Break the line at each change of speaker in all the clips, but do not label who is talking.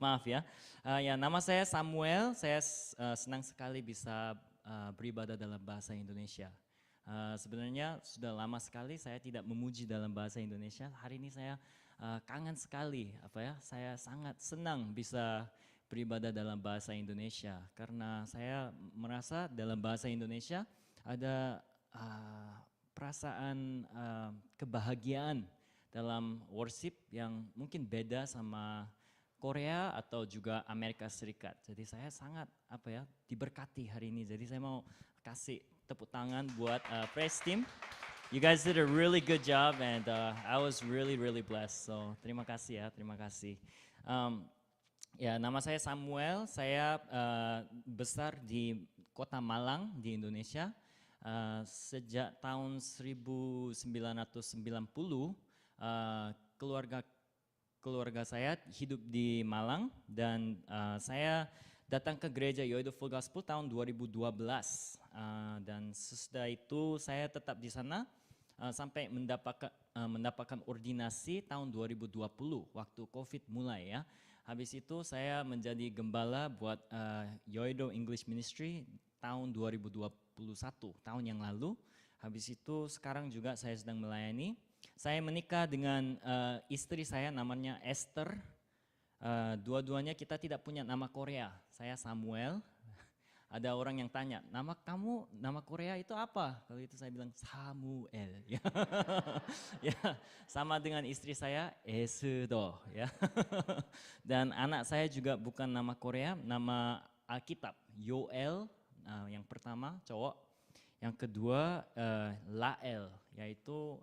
Maaf ya. Ya, nama saya Samuel. Saya senang sekali bisa beribadah dalam bahasa Indonesia. Sebenarnya sudah lama sekali saya tidak memuji dalam bahasa Indonesia. Hari ini saya kangen sekali, saya sangat senang bisa beribadah dalam bahasa Indonesia karena saya merasa dalam bahasa Indonesia ada perasaan kebahagiaan dalam worship yang mungkin beda sama Korea atau juga Amerika Serikat. Jadi saya sangat diberkati hari ini. Jadi saya mau kasih tepuk tangan buat praise team. You guys did a really good job and I was really blessed. So terima kasih ya, terima kasih. Ya, nama saya Samuel. Saya besar di Kota Malang di Indonesia. Sejak tahun 1990 keluarga saya hidup di Malang dan saya datang ke gereja Yoido Full Gospel tahun 2012 dan sesudah itu saya tetap di sana sampai mendapatkan ordinasi tahun 2020 waktu COVID mulai ya. Habis itu saya menjadi gembala buat Yoido English Ministry tahun 2021, tahun yang lalu. Habis itu sekarang juga saya sedang melayani. Saya menikah dengan istri saya namanya Esther. Dua-duanya kita tidak punya nama Korea. Saya Samuel. Ada orang yang tanya, nama kamu, nama Korea itu apa? Kalau itu saya bilang Samuel. Ya, sama dengan istri saya Esudo. Ya. Dan anak saya juga bukan nama Korea, nama Alkitab. Yoel, yang pertama cowok. Yang kedua Lael, yaitu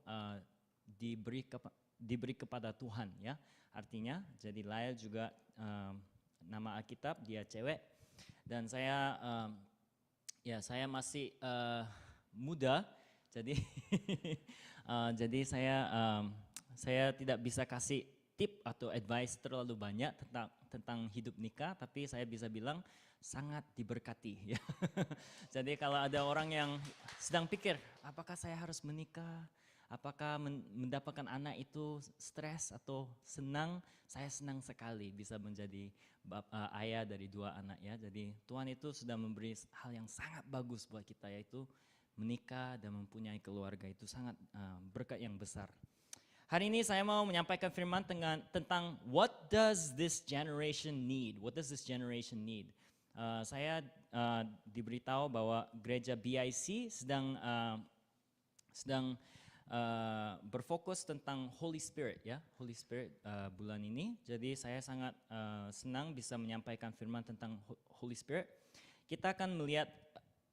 diberi kepada Tuhan ya, artinya jadi Lael juga nama Alkitab, dia cewek dan saya saya masih muda jadi jadi saya tidak bisa kasih tip atau advice terlalu banyak tentang hidup nikah, tapi saya bisa bilang sangat diberkati ya. Jadi kalau ada orang yang sedang pikir apakah saya harus menikah, apakah mendapatkan anak itu stres atau senang, saya senang sekali bisa menjadi ayah dari 2 anak ya. Jadi Tuhan itu sudah memberi hal yang sangat bagus buat kita, yaitu menikah dan mempunyai keluarga, itu sangat berkat yang besar. Hari ini saya mau menyampaikan firman tentang what does this generation need? What does this generation need? Saya diberitahu bahwa gereja BIC sedang berfokus tentang Holy Spirit ya, Holy Spirit bulan ini. Jadi saya sangat senang bisa menyampaikan firman tentang Holy Spirit. Kita akan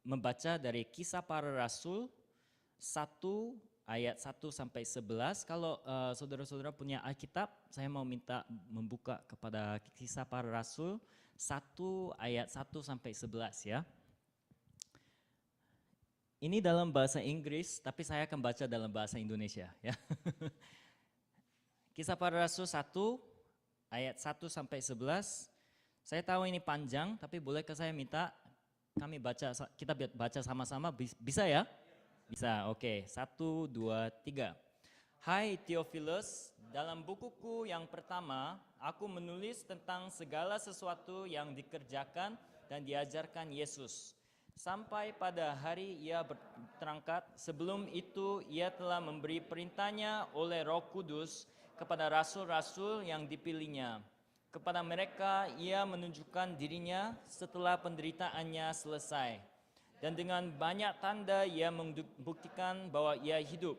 membaca dari Kisah Para Rasul 1 ayat 1 sampai 11. Kalau saudara-saudara punya Alkitab, saya mau minta membuka kepada Kisah Para Rasul 1 ayat 1 sampai 11 ya. Ini dalam bahasa Inggris, tapi saya akan baca dalam bahasa Indonesia ya. Kisah Para Rasul 1 ayat 1 sampai 11. Saya tahu ini panjang, tapi bolehkah saya minta kita baca sama-sama, bisa ya? Bisa, oke. 1, 2, 3. Hai Theophilus, dalam bukuku yang pertama, aku menulis tentang segala sesuatu yang dikerjakan dan diajarkan Yesus. Sampai pada hari ia berangkat, sebelum itu ia telah memberi perintahnya oleh Roh Kudus kepada rasul-rasul yang dipilihnya. Kepada mereka ia menunjukkan dirinya setelah penderitaannya selesai. Dan dengan banyak tanda ia membuktikan bahwa ia hidup.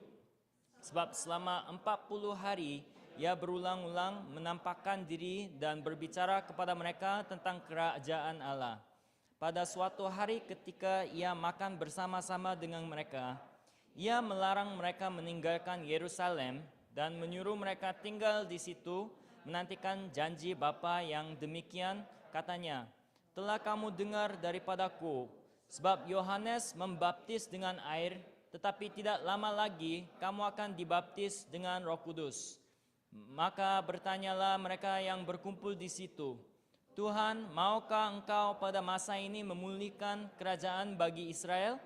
Sebab selama 40 hari ia berulang-ulang menampakkan diri dan berbicara kepada mereka tentang kerajaan Allah. Pada suatu hari ketika ia makan bersama-sama dengan mereka, ia melarang mereka meninggalkan Yerusalem dan menyuruh mereka tinggal di situ menantikan janji Bapa yang demikian, katanya, telah kamu dengar daripadaku, sebab Yohanes membaptis dengan air, tetapi tidak lama lagi kamu akan dibaptis dengan Roh Kudus. Maka bertanyalah mereka yang berkumpul di situ, Tuhan, maukah engkau pada masa ini memulihkan kerajaan bagi Israel?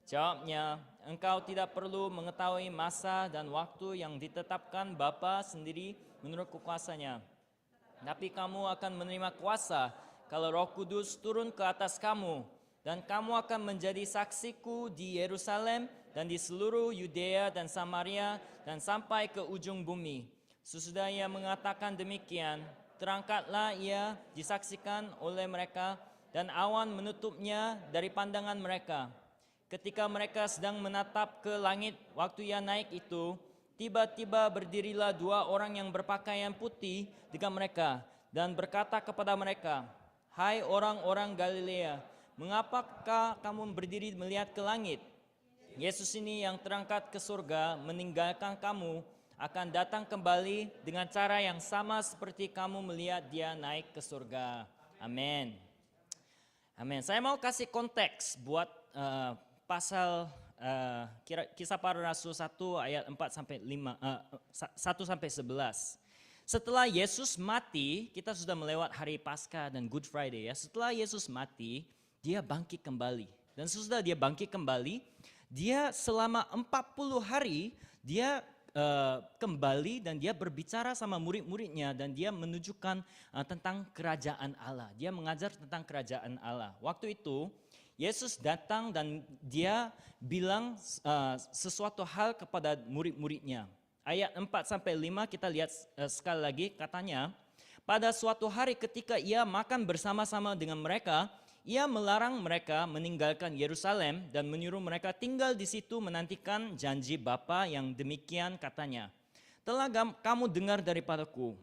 Jawabnya, engkau tidak perlu mengetahui masa dan waktu yang ditetapkan Bapa sendiri menurut kuasanya. Tapi kamu akan menerima kuasa kalau Roh Kudus turun ke atas kamu. Dan kamu akan menjadi saksiku di Yerusalem dan di seluruh Yudea dan Samaria dan sampai ke ujung bumi. Sesudah ia mengatakan demikian, terangkatlah ia disaksikan oleh mereka dan awan menutupnya dari pandangan mereka. Ketika mereka sedang menatap ke langit waktu ia naik itu, tiba-tiba berdirilah dua orang yang berpakaian putih dekat mereka dan berkata kepada mereka, "Hai orang-orang Galilea, mengapakah kamu berdiri melihat ke langit? Yesus ini yang terangkat ke surga meninggalkan kamu akan datang kembali dengan cara yang sama seperti kamu melihat dia naik ke surga." Amin. Amin. Saya mau kasih konteks buat pasal Kisah Para Rasul 1 ayat 4 sampai 5 1 sampai 11. Setelah Yesus mati, kita sudah melewat hari Paskah dan Good Friday ya. Setelah Yesus mati, dia bangkit kembali. Dan sesudah dia bangkit kembali, dia selama 40 hari dia kembali dan dia berbicara sama murid-muridnya dan dia menunjukkan tentang kerajaan Allah. Dia mengajar tentang kerajaan Allah. Waktu itu Yesus datang dan dia bilang sesuatu hal kepada murid-muridnya. Ayat 4-5 kita lihat sekali lagi, katanya, pada suatu hari ketika ia makan bersama-sama dengan mereka, ia melarang mereka meninggalkan Yerusalem dan menyuruh mereka tinggal di situ menantikan janji Bapa yang demikian katanya. Telah kamu dengar daripadaku,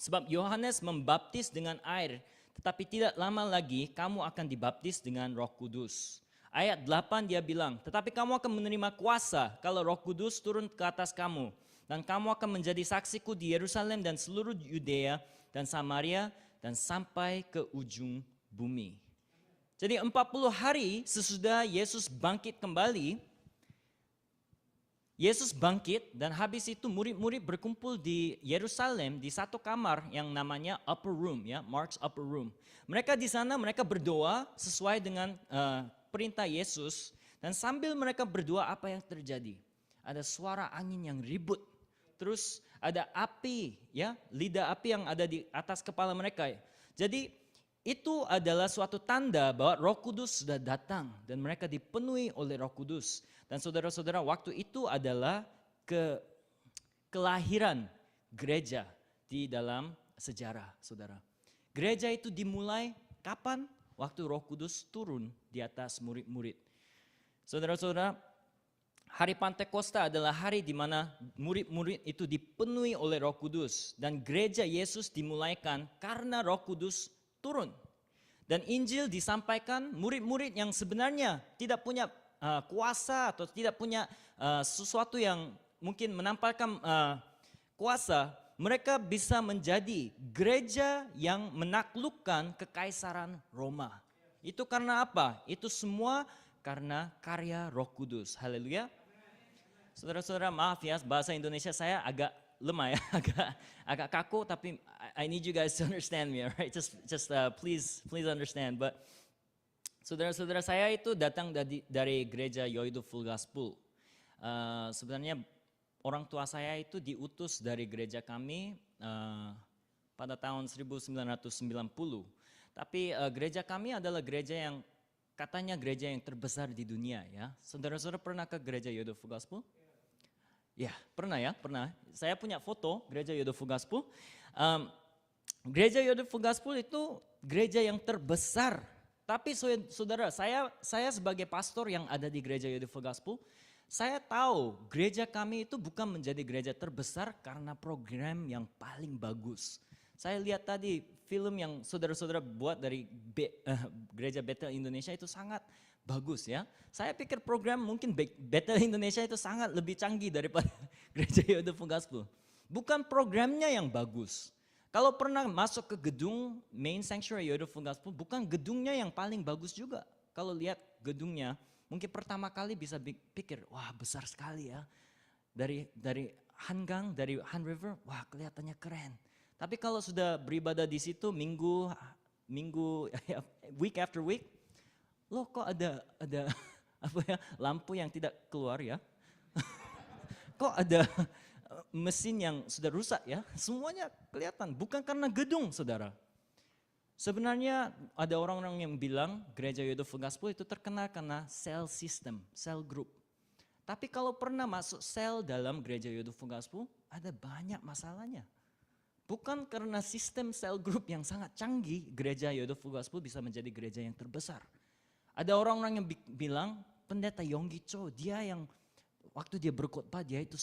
sebab Yohanes membaptis dengan air, tetapi tidak lama lagi kamu akan dibaptis dengan Roh Kudus. Ayat 8 dia bilang, tetapi kamu akan menerima kuasa kalau Roh Kudus turun ke atas kamu. Dan kamu akan menjadi saksiku di Yerusalem dan seluruh Yudea dan Samaria dan sampai ke ujung bumi. Jadi 40 hari sesudah Yesus bangkit kembali, Yesus bangkit dan habis itu murid-murid berkumpul di Yerusalem di satu kamar yang namanya upper room ya, Mark's upper room. Mereka di sana mereka berdoa sesuai dengan perintah Yesus dan sambil mereka berdoa apa yang terjadi? Ada suara angin yang ribut. Terus ada api ya, lidah api yang ada di atas kepala mereka. Jadi itu adalah suatu tanda bahwa Roh Kudus sudah datang dan mereka dipenuhi oleh Roh Kudus. Dan saudara-saudara, waktu itu adalah kelahiran gereja di dalam sejarah, saudara. Gereja itu dimulai kapan? Waktu Roh Kudus turun di atas murid-murid. Saudara-saudara, hari Pentakosta adalah hari di mana murid-murid itu dipenuhi oleh Roh Kudus. Dan gereja Yesus dimulaikan karena Roh Kudus turun. Dan Injil disampaikan murid-murid yang sebenarnya tidak punya kuasa atau tidak punya sesuatu yang mungkin menampilkan kuasa, mereka bisa menjadi gereja yang menaklukkan kekaisaran Roma. Itu karena apa? Itu semua karena karya Roh Kudus. Haleluya. Saudara-saudara, maaf ya, bahasa Indonesia saya agak lemah ya, agak kaku, tapi I need you guys to understand me, alright? Just please understand. But saudara-saudara, saya itu datang dari gereja Yoido Full Gospel. Sebenarnya orang tua saya itu diutus dari gereja kami pada tahun 1990. Tapi gereja kami adalah gereja yang katanya gereja yang terbesar di dunia ya. Saudara-saudara pernah ke gereja Yoido Full Gospel? Ya, pernah ya, pernah. Saya punya foto gereja Yoido Full Gospel. Gereja Yoido Full Gospel itu gereja yang terbesar. Tapi saudara, saya sebagai pastor yang ada di gereja Yoido Full Gospel, saya tahu gereja kami itu bukan menjadi gereja terbesar karena program yang paling bagus. Saya lihat tadi film yang saudara-saudara buat dari gereja Bethel Indonesia itu sangat bagus ya. Saya pikir program mungkin Bethel Indonesia itu sangat lebih canggih daripada gereja Yoido Full Gospel. Bukan programnya yang bagus. Kalau pernah masuk ke gedung main sanctuary Yoido Full Gospel, bukan gedungnya yang paling bagus juga. Kalau lihat gedungnya, mungkin pertama kali bisa pikir, wah besar sekali ya. Dari Hangang, dari Han River, wah kelihatannya keren. Tapi kalau sudah beribadah di situ minggu week after week, loh kok ada apa ya, lampu yang tidak keluar ya? Kok ada mesin yang sudah rusak ya. Semuanya kelihatan, bukan karena gedung saudara. Sebenarnya ada orang-orang yang bilang gereja Yodova Gospel itu terkenal karena sel system, sel group. Tapi kalau pernah masuk sel dalam gereja Yodova Gospel, ada banyak masalahnya. Bukan karena sistem sel group yang sangat canggih, gereja Yodova Gospel bisa menjadi gereja yang terbesar. Ada orang-orang yang bilang, pendeta Yonggi Cho, dia yang waktu dia berkhotbah, dia itu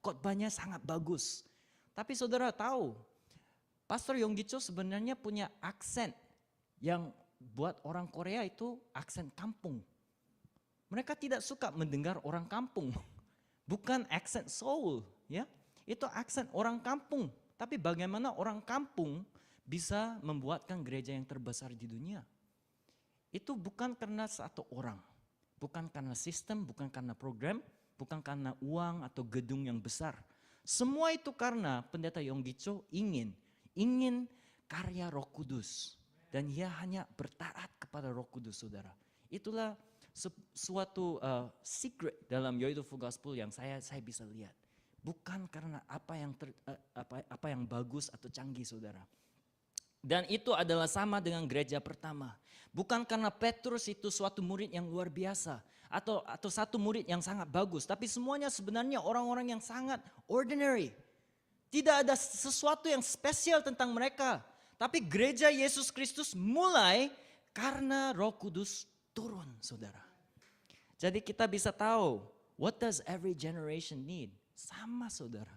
khotbahnya sangat bagus. Tapi saudara tahu, Pastor Yonggi Cho sebenarnya punya aksen yang buat orang Korea itu aksen kampung. Mereka tidak suka mendengar orang kampung. Bukan aksen Seoul, ya. Itu aksen orang kampung. Tapi bagaimana orang kampung bisa membuatkan gereja yang terbesar di dunia? Itu bukan karena satu orang. Bukan karena sistem, bukan karena program, bukan karena uang atau gedung yang besar. Semua itu karena pendeta Yonggi Cho ingin karya Roh Kudus. Dan dia hanya bertaat kepada Roh Kudus, saudara. Itulah suatu secret dalam Yodova Gospel yang saya bisa lihat. Bukan karena apa yang bagus atau canggih, saudara. Dan itu adalah sama dengan gereja pertama. Bukan karena Petrus itu suatu murid yang luar biasa. Atau satu murid yang sangat bagus. Tapi semuanya sebenarnya orang-orang yang sangat ordinary. Tidak ada sesuatu yang spesial tentang mereka. Tapi gereja Yesus Kristus mulai karena Roh Kudus turun, saudara. Jadi kita bisa tahu, what does every generation need? Sama, saudara.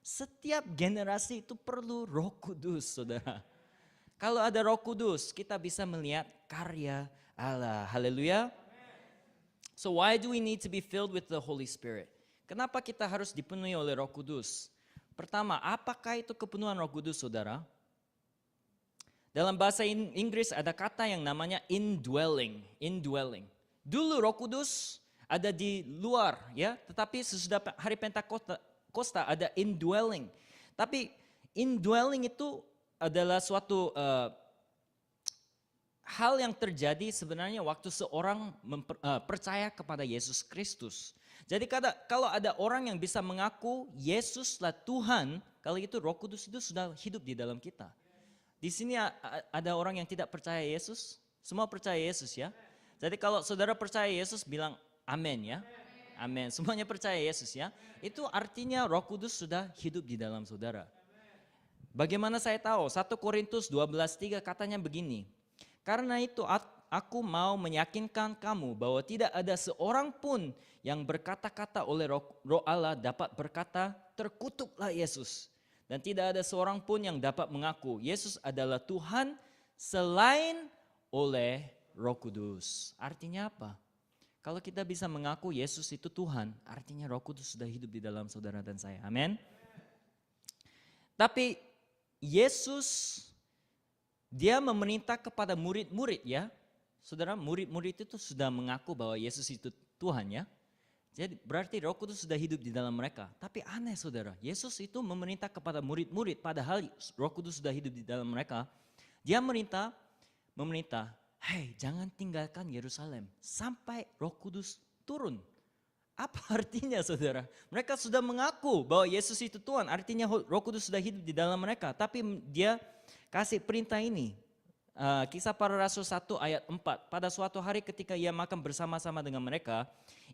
Setiap generasi itu perlu Roh Kudus, saudara. Kalau ada Roh Kudus, kita bisa melihat karya Allah. Haleluya. So why do we need to be filled with the Holy Spirit? Kenapa kita harus dipenuhi oleh Roh Kudus? Pertama, apakah itu kepenuhan Roh Kudus, saudara? Dalam bahasa Inggris ada kata yang namanya indwelling. Dulu Roh Kudus ada di luar, ya, tetapi sesudah hari Pentakosta ada indwelling. Tapi indwelling itu adalah suatu hal yang terjadi sebenarnya waktu seorang percaya kepada Yesus Kristus. Jadi kalau ada orang yang bisa mengaku Yesuslah Tuhan, kalau itu Roh Kudus itu sudah hidup di dalam kita. Di sini ada orang yang tidak percaya Yesus, semua percaya Yesus ya. Jadi kalau saudara percaya Yesus bilang amin ya. Amin. Semuanya percaya Yesus ya. Itu artinya Roh Kudus sudah hidup di dalam saudara. Bagaimana saya tahu? 1 Korintus 12:3 katanya begini. Karena itu aku mau meyakinkan kamu bahwa tidak ada seorang pun yang berkata-kata oleh Roh Allah dapat berkata, terkutuklah Yesus. Dan tidak ada seorang pun yang dapat mengaku Yesus adalah Tuhan selain oleh Roh Kudus. Artinya apa? Kalau kita bisa mengaku Yesus itu Tuhan, artinya Roh Kudus sudah hidup di dalam saudara dan saya. Amin. Tapi Yesus dia memerintah kepada murid-murid ya. Saudara, murid-murid itu sudah mengaku bahwa Yesus itu Tuhan ya. Jadi berarti Roh Kudus sudah hidup di dalam mereka. Tapi aneh saudara, Yesus itu memerintah kepada murid-murid padahal Roh Kudus sudah hidup di dalam mereka. Dia memerintah, hey jangan tinggalkan Yerusalem sampai Roh Kudus turun. Apa artinya saudara? Mereka sudah mengaku bahwa Yesus itu Tuhan, artinya Roh Kudus sudah hidup di dalam mereka. Tapi dia kasih perintah ini. Kisah Para Rasul 1 ayat 4. Pada suatu hari ketika ia makan bersama-sama dengan mereka,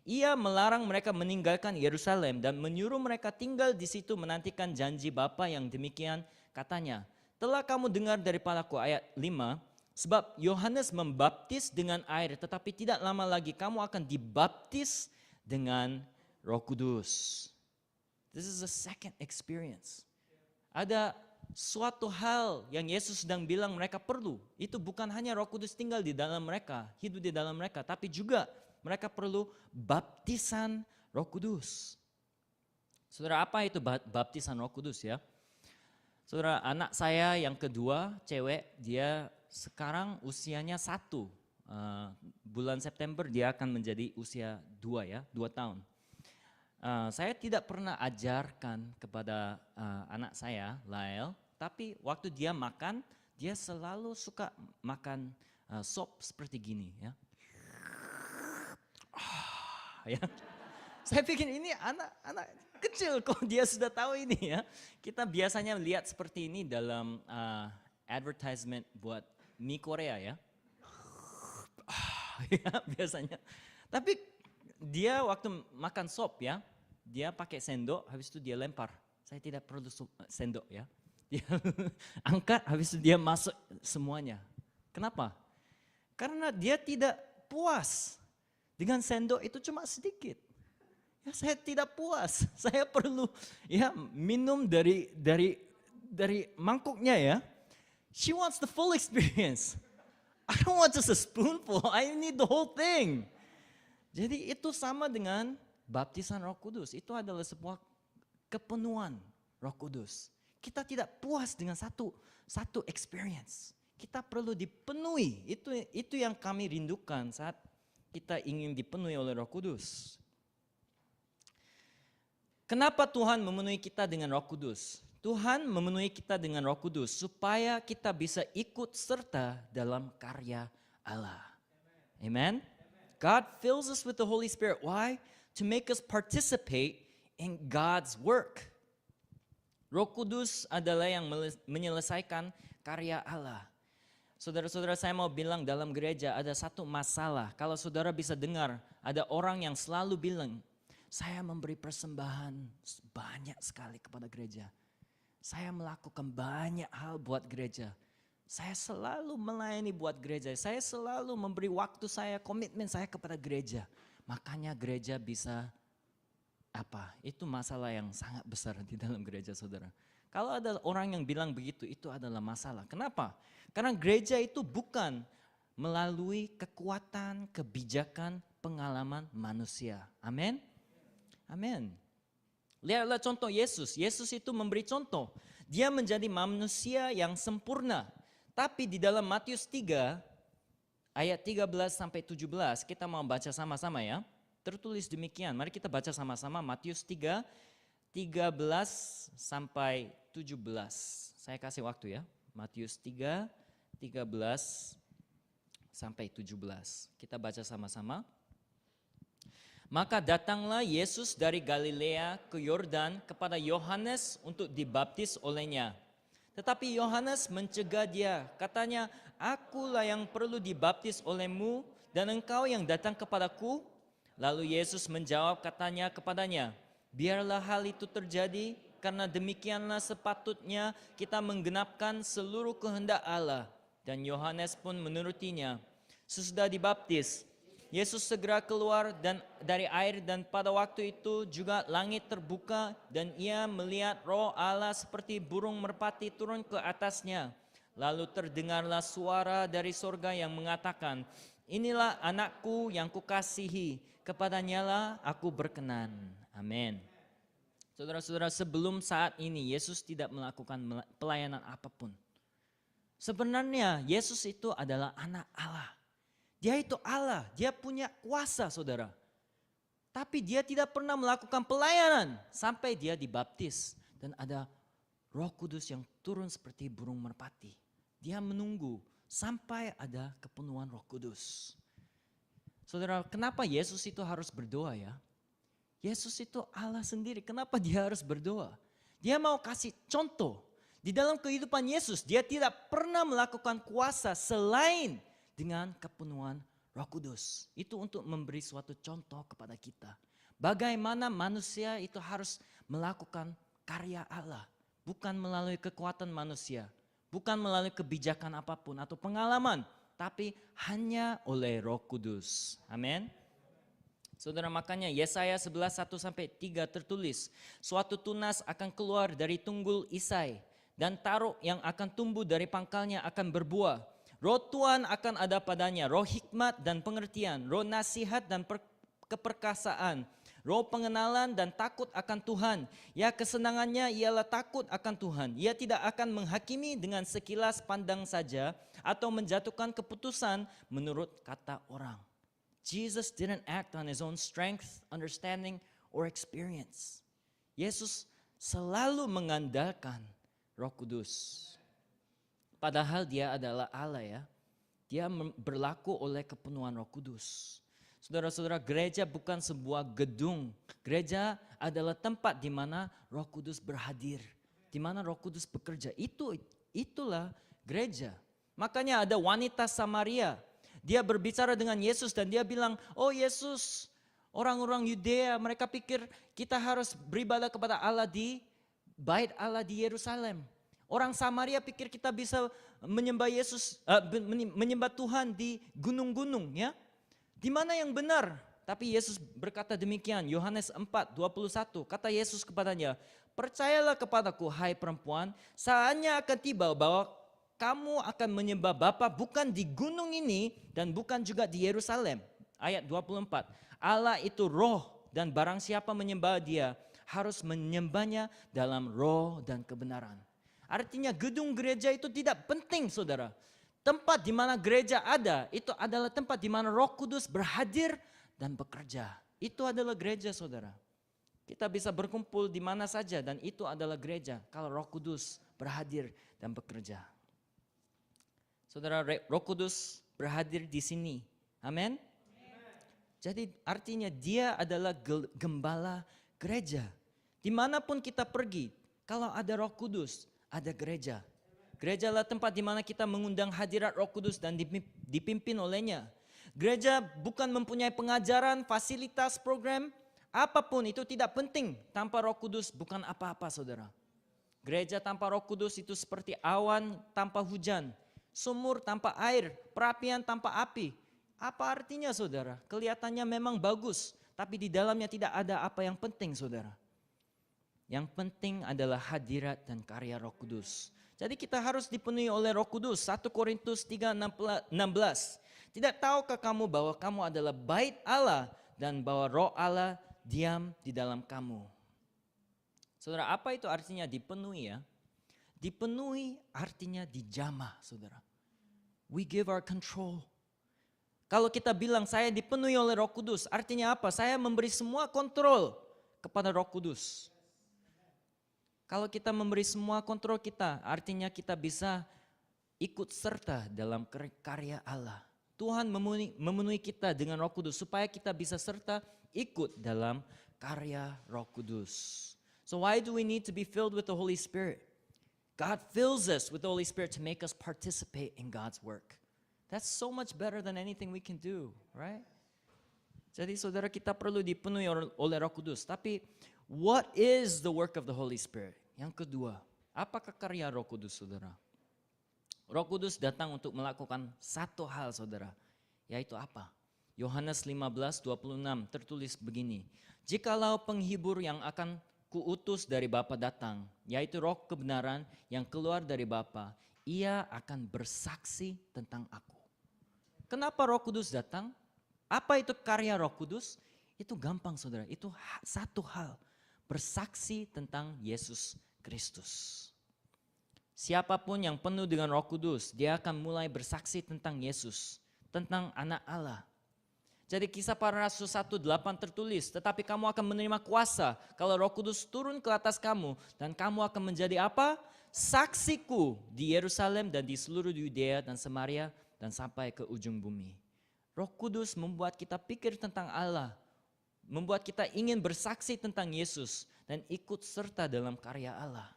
ia melarang mereka meninggalkan Yerusalem dan menyuruh mereka tinggal di situ menantikan janji Bapa yang demikian katanya. Telah kamu dengar daripadaku ayat 5, sebab Yohanes membaptis dengan air tetapi tidak lama lagi kamu akan dibaptis dengan Roh Kudus. This is the second experience. Ada suatu hal yang Yesus sedang bilang mereka perlu. Itu bukan hanya Roh Kudus tinggal di dalam mereka, hidup di dalam mereka, tapi juga mereka perlu baptisan Roh Kudus. Saudara, apa itu baptisan Roh Kudus ya? Saudara, anak saya yang kedua, cewek, dia sekarang usianya 1. Bulan September dia akan menjadi usia 2 ya, 2 tahun. Saya tidak pernah ajarkan kepada anak saya, Lael, tapi waktu dia makan, dia selalu suka makan sop seperti gini ya. Ya. Saya pikir ini anak kecil kok dia sudah tahu ini ya. Kita biasanya lihat seperti ini dalam advertisement buat mie Korea ya. Ya biasanya. Tapi dia waktu makan sop ya, dia pakai sendok, habis itu dia lempar. Saya tidak perlu sendok ya. Dia angkat, habis itu dia masuk semuanya. Kenapa? Karena dia tidak puas dengan sendok itu cuma sedikit. Ya, saya tidak puas. Saya perlu ya minum dari mangkuknya ya. She wants the full experience. I don't want just a spoonful. I need the whole thing. Jadi itu sama dengan baptisan Roh Kudus. Itu adalah sebuah kepenuhan Roh Kudus. Kita tidak puas dengan satu experience. Kita perlu dipenuhi. Itu yang kami rindukan saat kita ingin dipenuhi oleh Roh Kudus. Kenapa Tuhan memenuhi kita dengan Roh Kudus? Tuhan memenuhi kita dengan Roh Kudus supaya kita bisa ikut serta dalam karya Allah. Amen. God fills us with the Holy Spirit. Why? To make us participate in God's work. Roh Kudus adalah yang menyelesaikan karya Allah. Saudara-saudara, saya mau bilang dalam gereja ada satu masalah. Kalau saudara bisa dengar, ada orang yang selalu bilang, saya memberi persembahan banyak sekali kepada gereja. Saya melakukan banyak hal buat gereja. Saya selalu melayani buat gereja. Saya selalu memberi waktu saya, komitmen saya kepada gereja. Makanya gereja bisa apa? Itu masalah yang sangat besar di dalam gereja saudara. Kalau ada orang yang bilang begitu, itu adalah masalah. Kenapa? Karena gereja itu bukan melalui kekuatan, kebijakan, pengalaman manusia. Amin? Amin. Lihatlah contoh Yesus. Yesus itu memberi contoh. Dia menjadi manusia yang sempurna. Tapi di dalam Matius 3 ayat 13 sampai 17 kita mau baca sama-sama ya. Tertulis demikian. Mari kita baca sama-sama Matius 3 13 sampai 17. Saya kasih waktu ya. Matius 3 13 sampai 17. Kita baca sama-sama. Maka datanglah Yesus dari Galilea ke Yordan kepada Yohanes untuk dibaptis olehnya. Tetapi Yohanes mencegah dia, katanya, akulah yang perlu dibaptis olehmu dan engkau yang datang kepadaku. Lalu Yesus menjawab katanya kepadanya, biarlah hal itu terjadi karena demikianlah sepatutnya kita menggenapkan seluruh kehendak Allah. Dan Yohanes pun menurutinya. Sesudah dibaptis, Yesus segera keluar dari air dan pada waktu itu juga langit terbuka dan ia melihat Roh Allah seperti burung merpati turun ke atasnya. Lalu terdengarlah suara dari sorga yang mengatakan, inilah anakku yang kukasihi, kepadanyalah aku berkenan. Amin. Saudara-saudara, sebelum saat ini Yesus tidak melakukan pelayanan apapun. Sebenarnya Yesus itu adalah anak Allah. Dia itu Allah, dia punya kuasa saudara. Tapi dia tidak pernah melakukan pelayanan sampai dia dibaptis. Dan ada Roh Kudus yang turun seperti burung merpati. Dia menunggu sampai ada kepenuhan Roh Kudus. Saudara, kenapa Yesus itu harus berdoa ya? Yesus itu Allah sendiri, kenapa dia harus berdoa? Dia mau kasih contoh. Di dalam kehidupan Yesus, dia tidak pernah melakukan kuasa selain dengan kepenuhan Roh Kudus. Itu untuk memberi suatu contoh kepada kita. Bagaimana manusia itu harus melakukan karya Allah. Bukan melalui kekuatan manusia. Bukan melalui kebijakan apapun atau pengalaman. Tapi hanya oleh Roh Kudus. Amin. Saudara, makanya Yesaya 11:1-3 tertulis. Suatu tunas akan keluar dari tunggul Isai. Dan taruk yang akan tumbuh dari pangkalnya akan berbuah. Roh Tuhan akan ada padanya, roh hikmat dan pengertian, roh nasihat dan keperkasaan, roh pengenalan dan takut akan Tuhan. Ya, kesenangannya ialah takut akan Tuhan. Ia tidak akan menghakimi dengan sekilas pandang saja atau menjatuhkan keputusan menurut kata orang. Jesus didn't act on his own strength, understanding, or experience. Yesus selalu mengandalkan Roh Kudus. Padahal dia adalah Allah ya. Dia berlaku oleh kepenuhan Roh Kudus. Saudara-saudara, gereja bukan sebuah gedung. Gereja adalah tempat di mana Roh Kudus berhadir, di mana Roh Kudus bekerja. Itulah gereja. Makanya ada wanita Samaria. Dia berbicara dengan Yesus dan dia bilang, "Oh Yesus, orang-orang Yudea mereka pikir kita harus beribadah kepada Allah di bait Allah di Yerusalem. Orang Samaria pikir kita bisa menyembah menyembah Tuhan di gunung-gunung, ya. Di mana yang benar?" Tapi Yesus berkata demikian, Yohanes 4:21, kata Yesus kepadanya, "Percayalah kepadaku, hai perempuan, saatnya akan tiba bahwa kamu akan menyembah Bapa bukan di gunung ini dan bukan juga di Yerusalem." Ayat 24, Allah itu roh dan barang siapa menyembah dia harus menyembahnya dalam roh dan kebenaran. Artinya gedung gereja itu tidak penting, saudara. Tempat di mana gereja ada, itu adalah tempat di mana Roh Kudus berhadir dan bekerja. Itu adalah gereja, saudara. Kita bisa berkumpul di mana saja dan itu adalah gereja kalau Roh Kudus berhadir dan bekerja. Saudara, Roh Kudus berhadir di sini. Amin. Jadi artinya dia adalah gembala gereja. Dimanapun kita pergi, kalau ada Roh Kudus, ada gereja. Gereja adalah tempat di mana kita mengundang hadirat Roh Kudus dan dipimpin olehnya. Gereja bukan mempunyai pengajaran, fasilitas, program, apapun itu tidak penting. Tanpa Roh Kudus bukan apa-apa, saudara. Gereja tanpa Roh Kudus itu seperti awan tanpa hujan, sumur tanpa air, perapian tanpa api. Apa artinya, saudara? Kelihatannya memang bagus, tapi di dalamnya tidak ada apa yang penting, saudara. Yang penting adalah hadirat dan karya Roh Kudus. Jadi kita harus dipenuhi oleh Roh Kudus. 1 Korintus 3:16. Tidak tahukah kamu bahwa kamu adalah bait Allah dan bahwa Roh Allah diam di dalam kamu? Saudara, apa itu artinya dipenuhi, ya? Dipenuhi artinya dijamah, saudara. We give our control. Kalau kita bilang saya dipenuhi oleh Roh Kudus, artinya apa? Saya memberi semua kontrol kepada Roh Kudus. Kalau kita memberi semua kontrol kita, artinya kita bisa ikut serta dalam karya Allah. Tuhan memenuhi kita dengan Roh Kudus supaya kita bisa serta ikut dalam karya Roh Kudus. So why do we need to be filled with the Holy Spirit? God fills us with the Holy Spirit to make us participate in God's work. That's so much better than anything we can do, right? Jadi saudara, kita perlu dipenuhi oleh Roh Kudus. Tapi what is the work of the Holy Spirit? Yang kedua, apakah karya Roh Kudus, saudara? Roh Kudus datang untuk melakukan satu hal, saudara. Yaitu apa? Yohanes 15:26 tertulis begini. Jikalau penghibur yang akan kuutus dari Bapa datang, yaitu Roh kebenaran yang keluar dari Bapa, ia akan bersaksi tentang aku. Kenapa Roh Kudus datang? Apa itu karya Roh Kudus? Itu gampang, saudara. Itu satu hal. Bersaksi tentang Yesus Kristus. Siapapun yang penuh dengan Roh Kudus, dia akan mulai bersaksi tentang Yesus, tentang Anak Allah. Jadi Kisah Para Rasul 1:8 tertulis, tetapi kamu akan menerima kuasa kalau Roh Kudus turun ke atas kamu dan kamu akan menjadi apa? Saksiku di Yerusalem dan di seluruh Yudea dan Samaria dan sampai ke ujung bumi. Roh Kudus membuat kita pikir tentang Allah, membuat kita ingin bersaksi tentang Yesus dan ikut serta dalam karya Allah.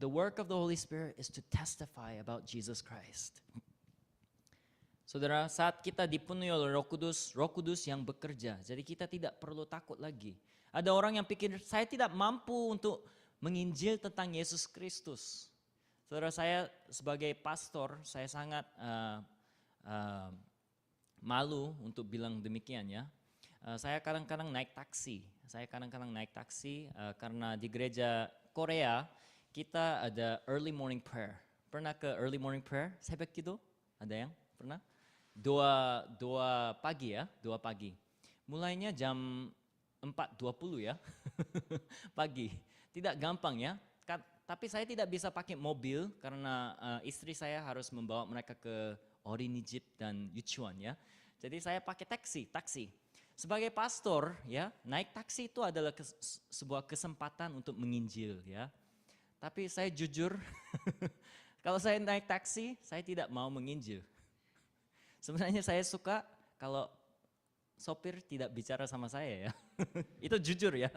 The work of the Holy Spirit is to testify about Jesus Christ. Saudara, saat kita dipenuhi oleh Roh Kudus yang bekerja. Jadi kita tidak perlu takut lagi. Ada orang yang pikir, saya tidak mampu untuk menginjil tentang Yesus Kristus. Saudara, saya sebagai pastor, saya sangat malu untuk bilang demikian, ya. Saya kadang-kadang naik taksi. Karena di gereja Korea kita ada early morning prayer. Pernah ke early morning prayer? Sebek gitu? Ada yang pernah? Dua pagi, ya, 2 pagi. Mulainya jam 4:20 ya, pagi. Tidak gampang, ya. Tapi saya tidak bisa pakai mobil karena istri saya harus membawa mereka ke Orinijip dan Yuchuan, ya. Jadi saya pakai taksi. Sebagai pastor, ya, naik taksi itu adalah sebuah kesempatan untuk menginjil, ya. Tapi saya jujur, kalau saya naik taksi, saya tidak mau menginjil. Sebenarnya saya suka kalau sopir tidak bicara sama saya ya. Itu jujur ya.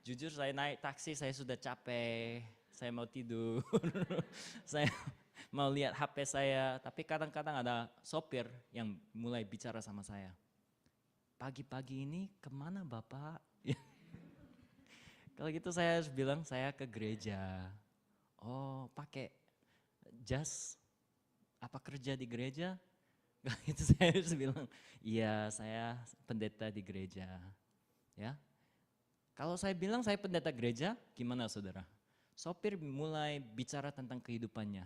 Jujur saya naik taksi, saya sudah capek, saya mau tidur, saya mau lihat HP saya. Tapi kadang-kadang ada sopir yang mulai bicara sama saya. Pagi-pagi ini kemana Bapak? Kalau gitu saya harus bilang saya ke gereja. Oh pakai jas, apa kerja di gereja? Kalau itu saya harus bilang, iya saya pendeta di gereja. Ya. Kalau saya bilang saya pendeta gereja, gimana saudara? Sopir mulai bicara tentang kehidupannya.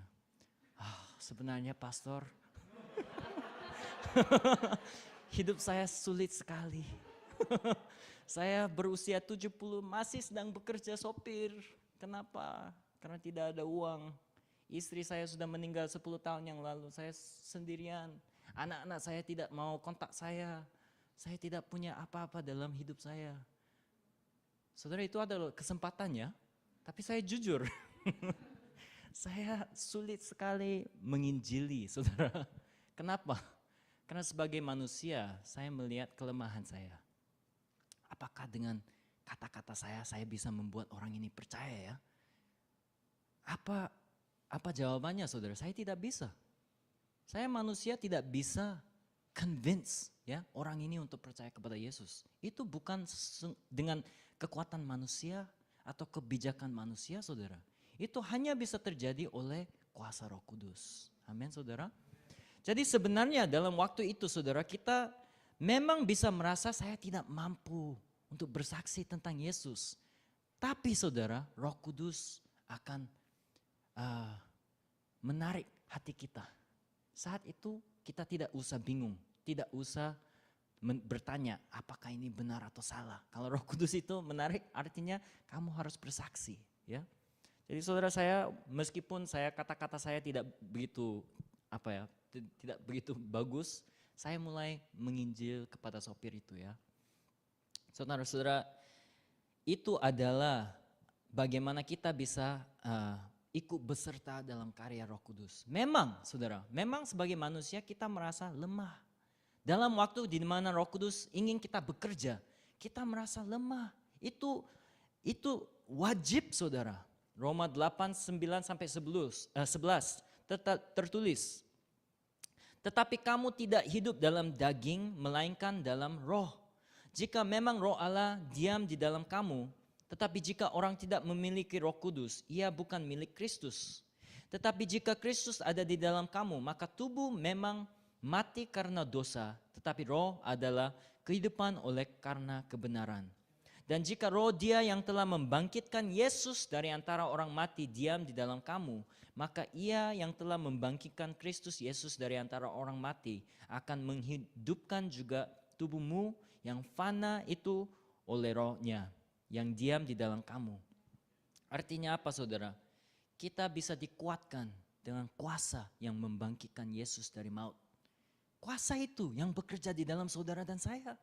Sebenarnya pastor, hidup saya sulit sekali. Saya berusia 70 masih sedang bekerja sopir. Kenapa? Karena tidak ada uang. Istri saya sudah meninggal 10 tahun yang lalu, saya sendirian. Anak-anak saya tidak mau kontak saya. Saya tidak punya apa-apa dalam hidup saya. Saudara, itu adalah kesempatannya, tapi saya jujur. Saya sulit sekali menginjili, saudara. Kenapa? Karena sebagai manusia, saya melihat kelemahan saya. Apakah dengan kata-kata saya bisa membuat orang ini percaya ya? Apa jawabannya saudara? Saya tidak bisa. Saya manusia tidak bisa convince ya orang ini untuk percaya kepada Yesus. Itu bukan dengan kekuatan manusia atau kebijakan manusia saudara. Itu hanya bisa terjadi oleh kuasa Roh Kudus. Amin saudara. Jadi sebenarnya dalam waktu itu saudara, kita memang bisa merasa saya tidak mampu untuk bersaksi tentang Yesus. Tapi saudara, Roh Kudus akan menarik hati kita. Saat itu kita tidak usah bingung, tidak usah bertanya apakah ini benar atau salah. Kalau Roh Kudus itu menarik, artinya kamu harus bersaksi. Ya. Jadi saudara, saya meskipun kata-kata saya tidak begitu tidak begitu bagus, saya mulai menginjil kepada sopir itu ya. Saudara-saudara, itu adalah bagaimana kita bisa ikut beserta dalam karya Roh Kudus. Memang saudara, memang sebagai manusia kita merasa lemah. Dalam waktu di mana Roh Kudus ingin kita bekerja, kita merasa lemah. Itu wajib saudara. Roma 8, 9 sampai 11 tertulis. Tetapi kamu tidak hidup dalam daging, melainkan dalam roh. Jika memang roh Allah diam di dalam kamu, tetapi jika orang tidak memiliki Roh Kudus, ia bukan milik Kristus. Tetapi jika Kristus ada di dalam kamu, maka tubuh memang mati karena dosa, tetapi roh adalah kehidupan oleh karena kebenaran. Dan jika roh Dia yang telah membangkitkan Yesus dari antara orang mati diam di dalam kamu, maka Ia yang telah membangkitkan Kristus Yesus dari antara orang mati akan menghidupkan juga tubuhmu yang fana itu oleh rohnya yang diam di dalam kamu. Artinya apa saudara? Kita bisa dikuatkan dengan kuasa yang membangkitkan Yesus dari maut. Kuasa itu yang bekerja di dalam saudara dan saya.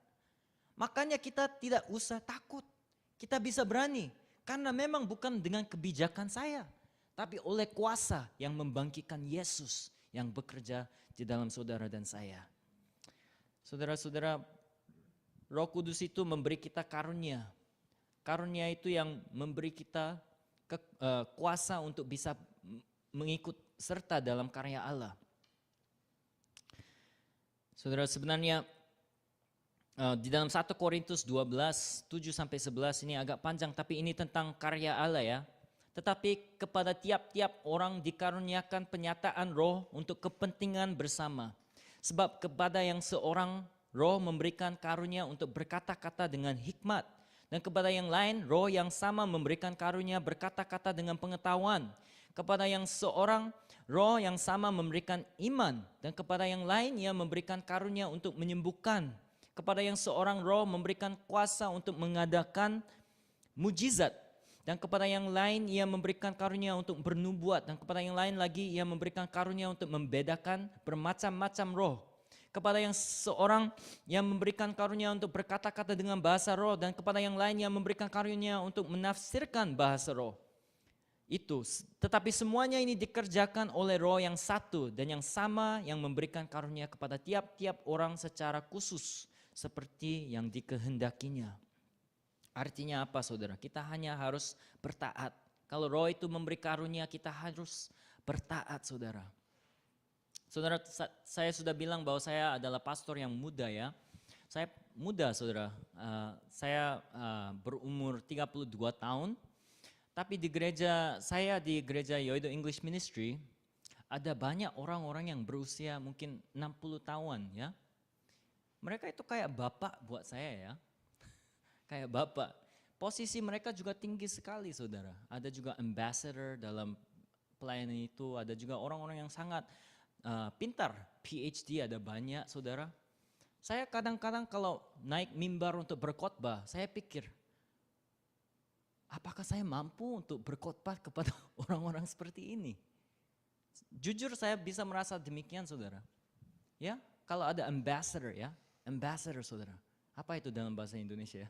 Makanya kita tidak usah takut. Kita bisa berani. Karena memang bukan dengan kebijakan saya. Tapi oleh kuasa yang membangkitkan Yesus yang bekerja di dalam saudara dan saya. Saudara-saudara, Roh Kudus itu memberi kita karunia. Karunia itu yang memberi kita kuasa untuk bisa mengikut serta dalam karya Allah. Saudara, sebenarnya di dalam 1 Korintus 12, 7-11 ini agak panjang, tapi ini tentang karya Allah ya. Tetapi kepada tiap-tiap orang dikaruniakan penyataan roh untuk kepentingan bersama. Sebab kepada yang seorang roh memberikan karunia untuk berkata-kata dengan hikmat. Dan kepada yang lain roh yang sama memberikan karunia berkata-kata dengan pengetahuan. Kepada yang seorang roh yang sama memberikan iman. Dan kepada yang lain ia memberikan karunia untuk menyembuhkan. Kepada yang seorang roh memberikan kuasa untuk mengadakan mujizat. Dan kepada yang lain ia memberikan karunia untuk bernubuat. Dan kepada yang lain lagi ia memberikan karunia untuk membedakan bermacam-macam roh. Kepada yang seorang yang memberikan karunia untuk berkata-kata dengan bahasa roh. Dan kepada yang lain yang memberikan karunia untuk menafsirkan bahasa roh. Tetapi semuanya ini dikerjakan oleh roh yang satu dan yang sama yang memberikan karunia kepada tiap-tiap orang secara khusus. seperti yang dikehendakinya. Artinya apa saudara? Kita hanya harus bertaat. Kalau Roh itu memberi karunia, kita harus bertaat saudara. Saudara, saya sudah bilang bahwa saya adalah pastor yang muda ya. Saya muda saudara, saya berumur 32 tahun. Tapi di gereja saya, di gereja Yoido English Ministry, ada banyak orang-orang yang berusia mungkin 60 tahun ya. Mereka itu kayak bapak buat saya ya. Kayak bapak. Posisi mereka juga tinggi sekali saudara. Ada juga ambassador dalam pelayanan itu. Ada juga orang-orang yang sangat pintar. PhD ada banyak saudara. Saya kadang-kadang kalau naik mimbar untuk berkhotbah, saya pikir, apakah saya mampu untuk berkhotbah kepada orang-orang seperti ini? Jujur saya bisa merasa demikian saudara. Ya, kalau ada ambassador ya, ambassador saudara. Apa itu dalam bahasa Indonesia?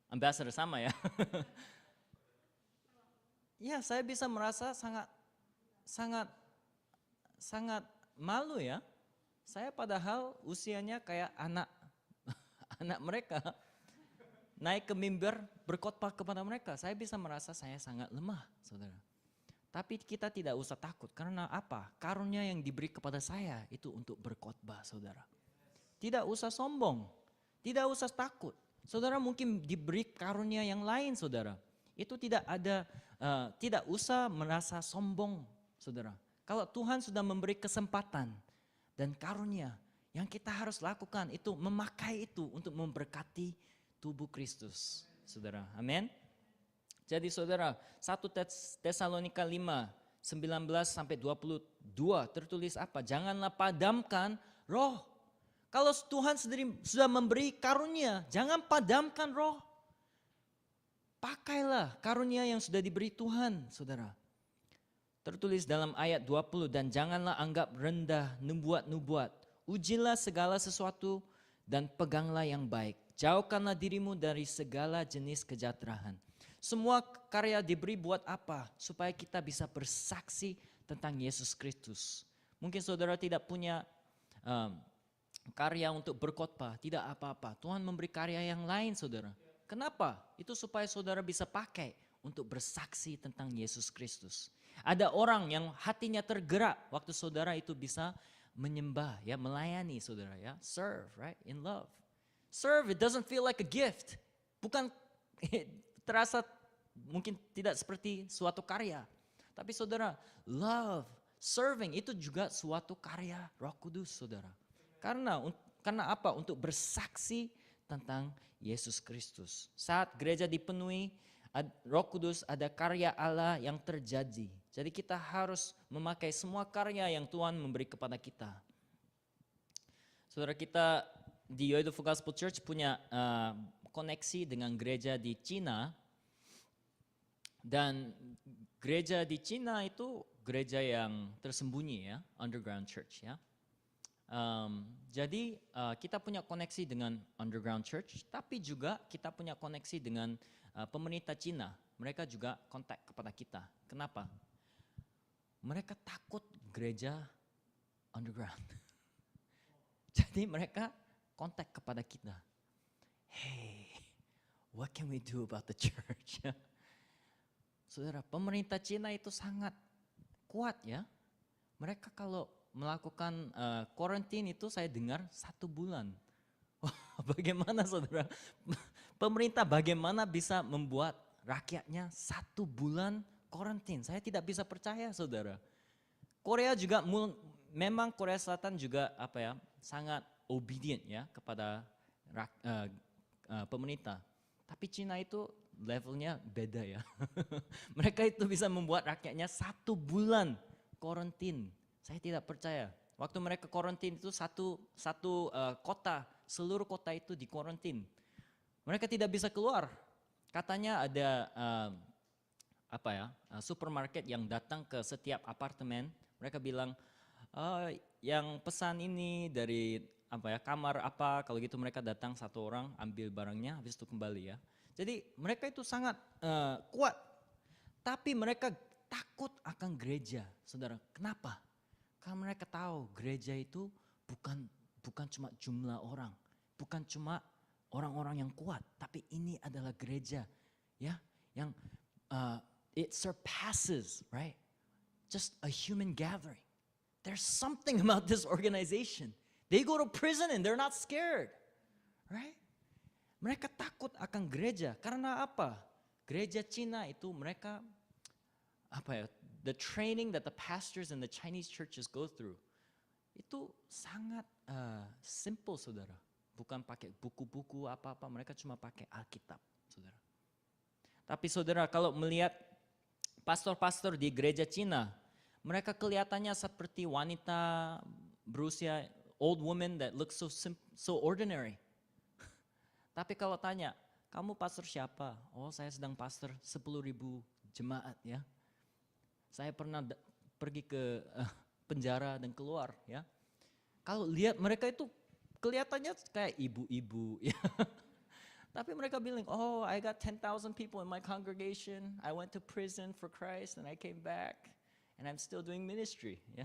Ambassador sama ya. Ya, saya bisa merasa sangat malu ya. Saya padahal usianya kayak anak mereka. Naik ke mimbar berkhotbah kepada mereka. Saya bisa merasa saya sangat lemah saudara. Tapi kita tidak usah takut, karena apa? Karunia yang diberi kepada saya itu untuk berkhotbah saudara. Tidak usah sombong, tidak usah takut. Saudara mungkin diberi karunia yang lain saudara. Itu tidak usah merasa sombong saudara. Kalau Tuhan sudah memberi kesempatan dan karunia, yang kita harus lakukan itu memakai itu untuk memberkati tubuh Kristus. Saudara, amin. Jadi saudara, 1 Tesalonika 5, 19 sampai 22 tertulis apa? Janganlah padamkan roh. Kalau Tuhan sendiri sudah memberi karunia, jangan padamkan roh. Pakailah karunia yang sudah diberi Tuhan, saudara. Tertulis dalam ayat 20, dan janganlah anggap rendah nubuat-nubuat. Ujilah segala sesuatu dan peganglah yang baik. Jauhkanlah dirimu dari segala jenis kejahteraan. Semua karya diberi buat apa? Supaya kita bisa bersaksi tentang Yesus Kristus. Mungkin saudara tidak punya karya untuk berkhotbah, tidak apa-apa. Tuhan memberi karya yang lain saudara. Kenapa? Itu supaya saudara bisa pakai untuk bersaksi tentang Yesus Kristus. Ada orang yang hatinya tergerak waktu saudara itu bisa menyembah, ya, melayani saudara ya. Serve, right? In love. Serve, it doesn't feel like a gift. Bukan terasa mungkin tidak seperti suatu karya. Tapi saudara, love, serving itu juga suatu karya Roh Kudus saudara. Karena apa? Untuk bersaksi tentang Yesus Kristus. Saat gereja dipenuhi Roh Kudus, ada karya Allah yang terjadi. Jadi kita harus memakai semua karya yang Tuhan memberi kepada kita. Saudara, kita di Yoido Gospel Church punya koneksi dengan gereja di Cina. Dan gereja di Cina itu gereja yang tersembunyi ya, underground church ya. Jadi kita punya koneksi dengan underground church, tapi juga kita punya koneksi dengan pemerintah Cina. Mereka juga kontak kepada kita. Kenapa? Mereka takut gereja underground. Jadi mereka kontak kepada kita. Hey, what can we do about the church? Saudara, pemerintah Cina itu sangat kuat ya. Mereka kalau melakukan quarantine itu saya dengar 1 bulan. Wah, bagaimana saudara? Pemerintah bagaimana bisa membuat rakyatnya 1 bulan quarantine? Saya tidak bisa percaya saudara. Korea juga memang Korea Selatan juga sangat obedient ya kepada pemerintah. Tapi Cina itu levelnya beda ya. Mereka itu bisa membuat rakyatnya 1 bulan quarantine. Saya tidak percaya. Waktu mereka quarantine itu satu kota, seluruh kota itu di quarantine. Mereka tidak bisa keluar. Katanya ada supermarket yang datang ke setiap apartemen. Mereka bilang, yang pesan ini dari kamar apa, kalau gitu mereka datang 1 orang ambil barangnya, habis itu kembali ya. Jadi mereka itu sangat kuat, tapi mereka takut akan gereja, saudara. Kenapa? Karena mereka tahu gereja itu bukan bukan cuma jumlah orang, bukan cuma orang-orang yang kuat, tapi ini adalah gereja ya yang it surpasses, right? Just a human gathering. There's something about this organization. They go to prison and they're not scared, right? Mereka takut akan gereja karena apa? Gereja Cina itu mereka the training that the pastors in the Chinese churches go through itu sangat simple, saudara. Bukan pakai buku-buku apa-apa, mereka cuma pakai Alkitab, saudara. Tapi saudara, kalau melihat pastor-pastor di gereja Cina, mereka kelihatannya seperti wanita berusia, old women that look so ordinary. Tapi kalau tanya, kamu pastor siapa? Oh, saya sedang pastor 10.000 jemaat ya. Saya pernah pergi ke penjara dan keluar ya. Kalau lihat mereka itu kelihatannya kayak ibu-ibu ya. Tapi mereka bilang, oh I got 10,000 people in my congregation. I went to prison for Christ and I came back. And I'm still doing ministry ya.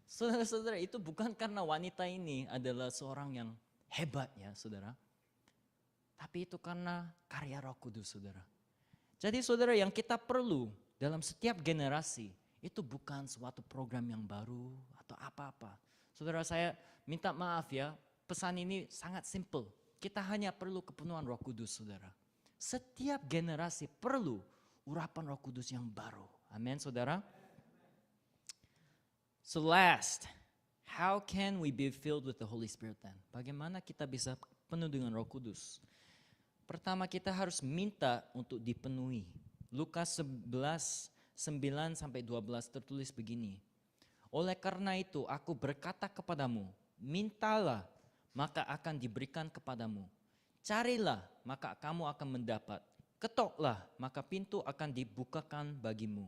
Saudara-saudara, itu bukan karena wanita ini adalah seorang yang hebat ya saudara. Tapi itu karena karya Roh Kudus saudara. Jadi saudara, yang kita perlu dalam setiap generasi itu bukan suatu program yang baru atau apa-apa. Saudara, saya minta maaf ya, pesan ini sangat simple. Kita hanya perlu kepenuhan Roh Kudus saudara. Setiap generasi perlu urapan Roh Kudus yang baru. Amin saudara. So last, how can we be filled with the Holy Spirit then? Bagaimana kita bisa penuh dengan Roh Kudus? Pertama, kita harus minta untuk dipenuhi. Lukas 11, 9-12 tertulis begini. Oleh karena itu aku berkata kepadamu, mintalah maka akan diberikan kepadamu. Carilah maka kamu akan mendapat. Ketoklah maka pintu akan dibukakan bagimu.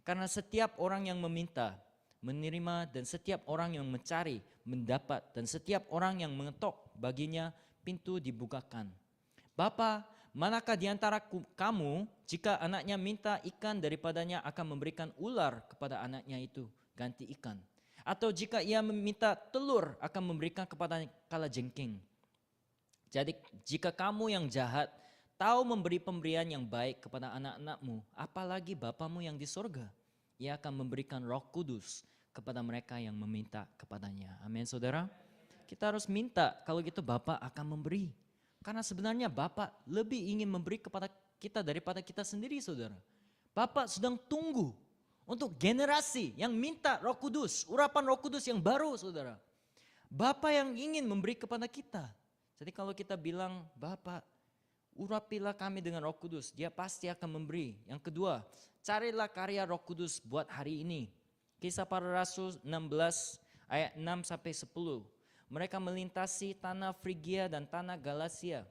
Karena setiap orang yang meminta, menerima, dan setiap orang yang mencari, mendapat, dan setiap orang yang mengetok baginya pintu dibukakan. Bapa, manakah di antara kamu jika anaknya minta ikan daripadanya akan memberikan ular kepada anaknya itu ganti ikan? Atau jika ia meminta telur akan memberikan kepada kalajengking? Jadi jika kamu yang jahat tahu memberi pemberian yang baik kepada anak-anakmu, apalagi Bapamu yang di sorga, ia akan memberikan Roh Kudus kepada mereka yang meminta kepadanya. Amin saudara. Kita harus minta, kalau gitu Bapa akan memberi. Karena sebenarnya Bapa lebih ingin memberi kepada kita daripada kita sendiri saudara. Bapa sedang tunggu untuk generasi yang minta Roh Kudus, urapan Roh Kudus yang baru saudara. Bapa yang ingin memberi kepada kita. Jadi kalau kita bilang, Bapa urapilah kami dengan Roh Kudus, dia pasti akan memberi. Yang kedua, carilah karya Roh Kudus buat hari ini. Kisah Para Rasul 16 ayat 6-10. Mereka melintasi tanah Frigia dan tanah Galatia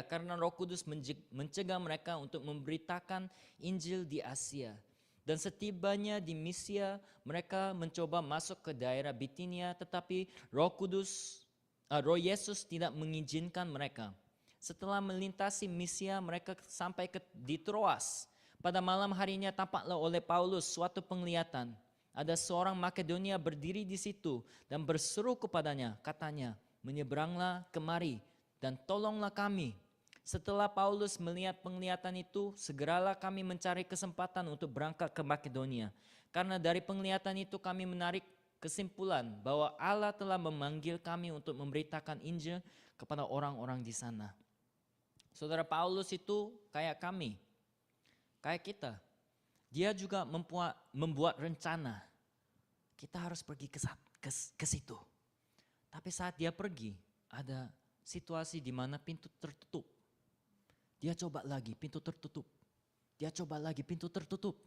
karena Roh Kudus mencegah mereka untuk memberitakan Injil di Asia. Dan setibanya di Misia, mereka mencoba masuk ke daerah Bitinia, tetapi Roh Yesus tidak mengizinkan mereka. Setelah melintasi Misia, mereka sampai di Troas. Pada malam harinya tampaklah oleh Paulus suatu penglihatan. Ada seorang Makedonia berdiri di situ dan berseru kepadanya, katanya, menyeberanglah kemari dan tolonglah kami. Setelah Paulus melihat penglihatan itu, segeralah kami mencari kesempatan untuk berangkat ke Makedonia. Karena dari penglihatan itu kami menarik kesimpulan bahwa Allah telah memanggil kami untuk memberitakan Injil kepada orang-orang di sana. Saudara, Paulus itu kayak kami, kayak kita. Dia juga membuat rencana. Kita harus pergi ke situ. Tapi saat dia pergi, ada situasi di mana pintu tertutup. Dia coba lagi, pintu tertutup. Dia coba lagi, pintu tertutup.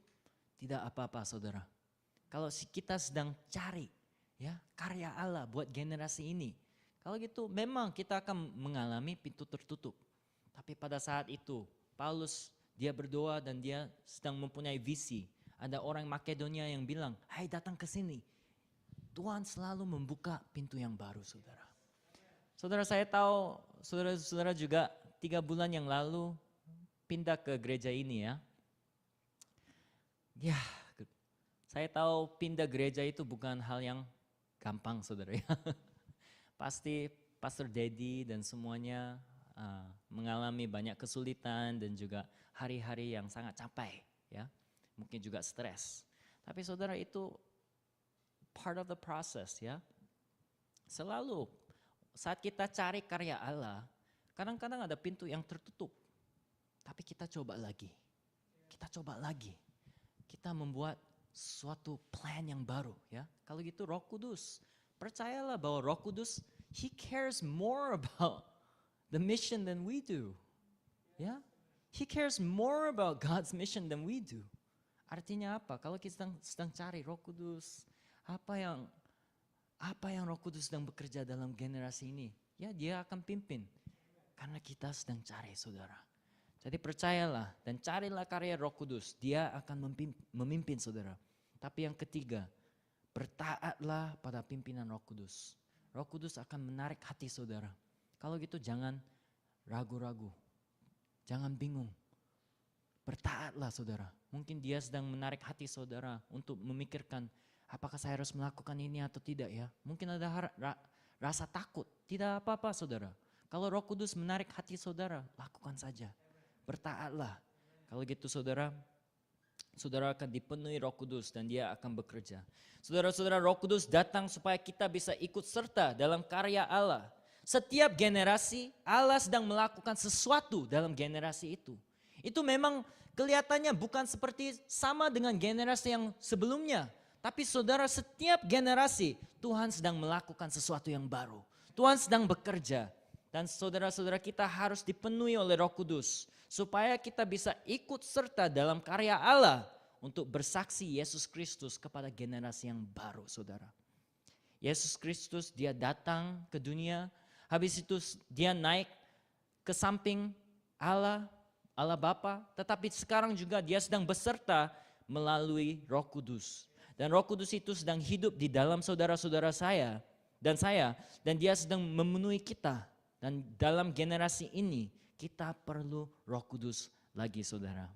Tidak apa-apa saudara. Kalau kita sedang cari ya karya Allah buat generasi ini. Kalau gitu memang kita akan mengalami pintu tertutup. Tapi pada saat itu Paulus dia berdoa dan dia sedang mempunyai visi. Ada orang Makedonia yang bilang, hai datang ke sini. Tuhan selalu membuka pintu yang baru saudara. Saudara, saya tahu saudara-saudara juga 3 bulan yang lalu pindah ke gereja ini ya. Ya, saya tahu pindah gereja itu bukan hal yang gampang saudara ya. Pasti Pastor Dedi dan semuanya mengalami banyak kesulitan dan juga hari-hari yang sangat capek ya. Mungkin juga stres. Tapi saudara itu part of the process ya. Selalu saat kita cari karya Allah, kadang-kadang ada pintu yang tertutup. Tapi kita coba lagi. Kita coba lagi. Kita membuat suatu plan yang baru ya. Kalau gitu Roh Kudus, percayalah bahwa Roh Kudus He cares more about the mission than we do. Ya. He cares more about God's mission than we do. Artinya apa? Kalau kita sedang cari Roh Kudus, apa yang Roh Kudus sedang bekerja dalam generasi ini? Ya, Dia akan pimpin. Karena kita sedang cari, saudara. Jadi percayalah dan carilah karya Roh Kudus. Dia akan memimpin saudara. Tapi yang ketiga, bertaatlah pada pimpinan Roh Kudus. Roh Kudus akan menarik hati saudara. Kalau gitu jangan ragu-ragu. Jangan bingung. Bertaatlah saudara. Mungkin Dia sedang menarik hati saudara untuk memikirkan apakah saya harus melakukan ini atau tidak ya. Mungkin ada rasa takut. Tidak apa-apa saudara. Kalau Roh Kudus menarik hati saudara, lakukan saja. Bertaatlah. Kalau gitu saudara akan dipenuhi Roh Kudus dan Dia akan bekerja. Saudara-saudara, Roh Kudus datang supaya kita bisa ikut serta dalam karya Allah. Setiap generasi Allah sedang melakukan sesuatu dalam generasi itu. Itu memang kelihatannya bukan seperti sama dengan generasi yang sebelumnya. Tapi saudara, setiap generasi Tuhan sedang melakukan sesuatu yang baru. Tuhan sedang bekerja. Dan saudara-saudara kita harus dipenuhi oleh Roh Kudus. Supaya kita bisa ikut serta dalam karya Allah untuk bersaksi Yesus Kristus kepada generasi yang baru saudara. Yesus Kristus Dia datang ke dunia, habis itu Dia naik ke samping Allah Bapa, tetapi sekarang juga Dia sedang beserta melalui Roh Kudus. Dan Roh Kudus itu sedang hidup di dalam saudara-saudara saya, dan Dia sedang memenuhi kita. Dan dalam generasi ini, kita perlu Roh Kudus lagi saudara.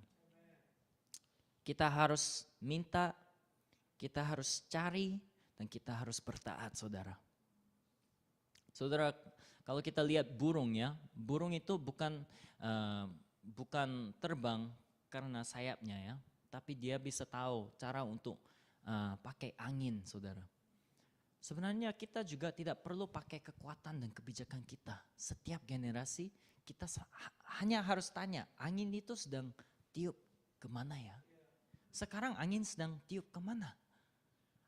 Kita harus minta, kita harus cari, dan kita harus bertaat saudara. Saudara, kalau kita lihat burung ya, burung itu bukan terbang karena sayapnya ya, tapi dia bisa tahu cara untuk pakai angin saudara. Sebenarnya kita juga tidak perlu pakai kekuatan dan kebijakan kita. Setiap generasi kita hanya harus tanya, angin itu sedang tiup kemana ya? Sekarang angin sedang tiup kemana?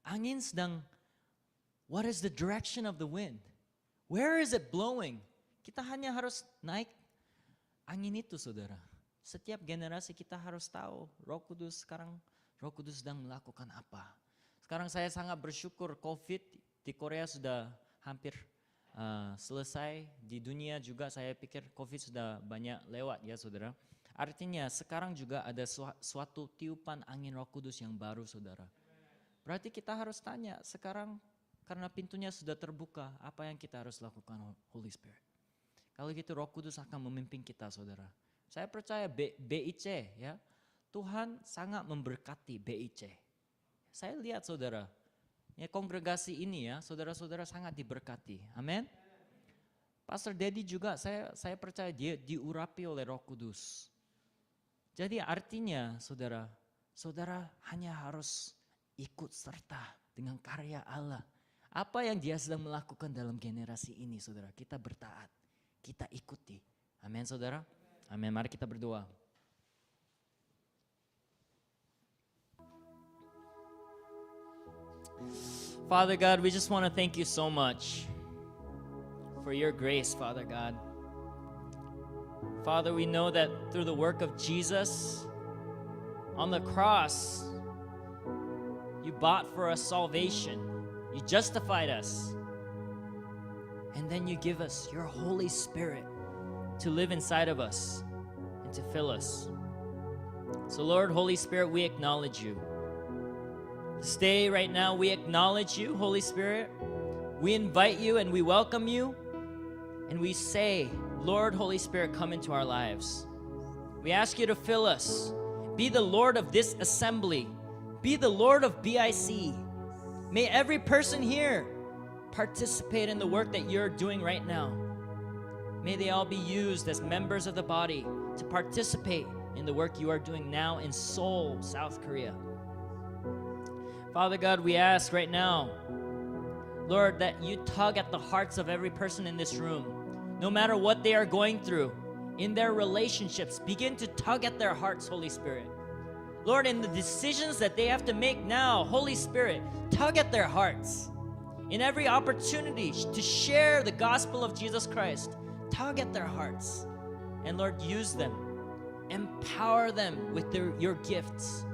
Angin sedang, what is the direction of the wind? Where is it blowing? Kita hanya harus naik angin itu saudara. Setiap generasi kita harus tahu, Roh Kudus sedang melakukan apa. Sekarang saya sangat bersyukur COVID di Korea sudah hampir selesai. Di dunia juga saya pikir COVID sudah banyak lewat ya saudara. Artinya sekarang juga ada suatu tiupan angin Roh Kudus yang baru saudara. Berarti kita harus tanya sekarang karena pintunya sudah terbuka, apa yang kita harus lakukan Holy Spirit. Kalau gitu Roh Kudus akan memimpin kita saudara. Saya percaya BIC ya, Tuhan sangat memberkati BIC. Saya lihat saudara, ya kongregasi ini ya, saudara-saudara sangat diberkati. Amin. Pastor Dedi juga saya percaya dia diurapi oleh Roh Kudus. Jadi artinya saudara hanya harus ikut serta dengan karya Allah. Apa yang Dia sedang melakukan dalam generasi ini saudara, kita bertaat, kita ikuti. Amin saudara. Amin, mari kita berdoa. Father God, we just want to thank you so much for your grace, Father God. Father, we know that through the work of Jesus on the cross, you bought for us salvation. You justified us. And then you give us your Holy Spirit to live inside of us and to fill us. So Lord, Holy Spirit, we acknowledge you. This day right now, we acknowledge you, Holy Spirit. We invite you and we welcome you. And we say, Lord, Holy Spirit, come into our lives. We ask you to fill us. Be the Lord of this assembly. Be the Lord of BIC. May every person here participate in the work that you're doing right now. May they all be used as members of the body to participate in the work you are doing now in Seoul, South Korea. Father God, we ask right now, Lord, that you tug at the hearts of every person in this room, no matter what they are going through, in their relationships, begin to tug at their hearts, Holy Spirit. Lord, in the decisions that they have to make now, Holy Spirit, tug at their hearts. In every opportunity to share the gospel of Jesus Christ, tug at their hearts. And Lord, use them. Empower them with your gifts.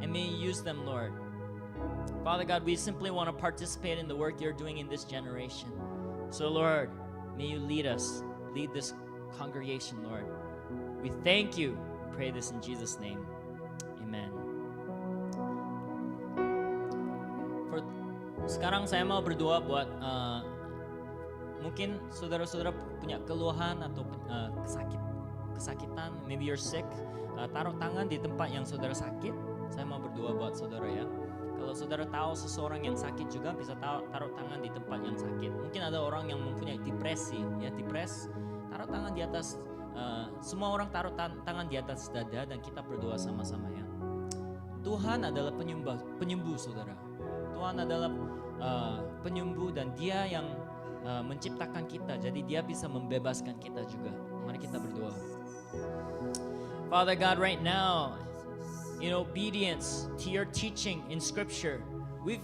And may you use them, Lord. Father God, we simply want to participate in the work you're doing in this generation. So Lord, may you lead us, lead this congregation, Lord. We thank you. We pray this in Jesus' name. Amen. Sekarang saya mau berdoa buat mungkin saudara-saudara punya keluhan atau kesakitan, maybe you're sick. Taruh tangan di tempat yang saudara sakit. Saya mau berdoa buat saudara ya. Kalau saudara tahu seseorang yang sakit juga, bisa taruh tangan di tempat yang sakit. Mungkin ada orang yang mempunyai depresi, ya depres, taruh tangan di atas. Semua orang taruh tangan di atas dada dan kita berdoa sama-sama ya. Tuhan adalah penyembuh saudara. Tuhan adalah penyembuh dan Dia yang menciptakan kita. Jadi Dia bisa membebaskan kita juga. Mari kita berdoa. Father God, right now, in obedience to your teaching in Scripture, we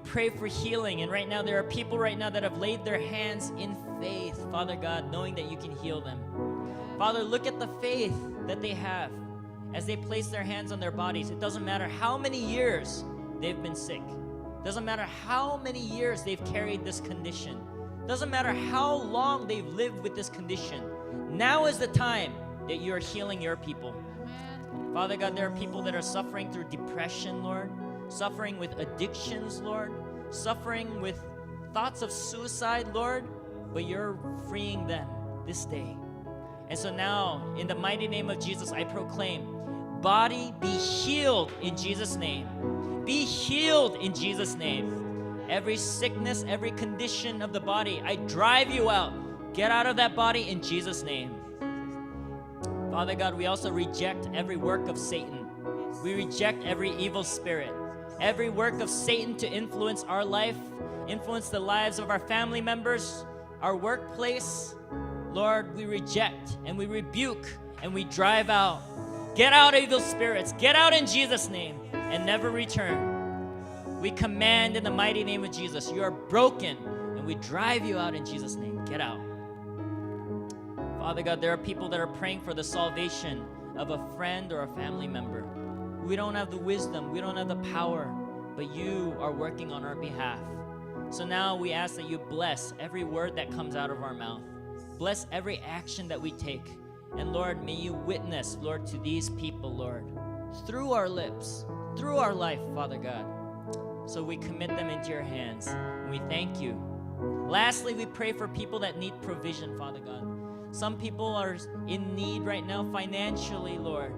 pray for healing. And right now, there are people right now that have laid their hands in faith, Father God, knowing that you can heal them. Father, look at the faith that they have as they place their hands on their bodies. It doesn't matter how many years they've been sick. Doesn't matter how many years they've carried this condition. Doesn't matter how long they've lived with this condition. Now is the time that you are healing your people. Father God, there are people that are suffering through depression, Lord, suffering with addictions, Lord, suffering with thoughts of suicide, Lord, but you're freeing them this day. And so now, in the mighty name of Jesus, I proclaim, body be healed in Jesus' name. Be healed in Jesus' name. Every sickness, every condition of the body, I drive you out. Get out of that body in Jesus' name. Father God, we also reject every work of Satan. We reject every evil spirit, every work of Satan to influence our life, influence the lives of our family members, our workplace. Lord, we reject and we rebuke and we drive out. Get out, evil spirits. Get out in Jesus' name and never return. We command in the mighty name of Jesus, you are broken, and we drive you out in Jesus' name. Get out. Father God, there are people that are praying for the salvation of a friend or a family member. We don't have the wisdom, we don't have the power, but you are working on our behalf. So now we ask that you bless every word that comes out of our mouth. Bless every action that we take. And Lord, may you witness, Lord, to these people, Lord, through our lips, through our life, Father God. So we commit them into your hands, and we thank you. Lastly, we pray for people that need provision, Father God. Some people are in need right now financially, Lord.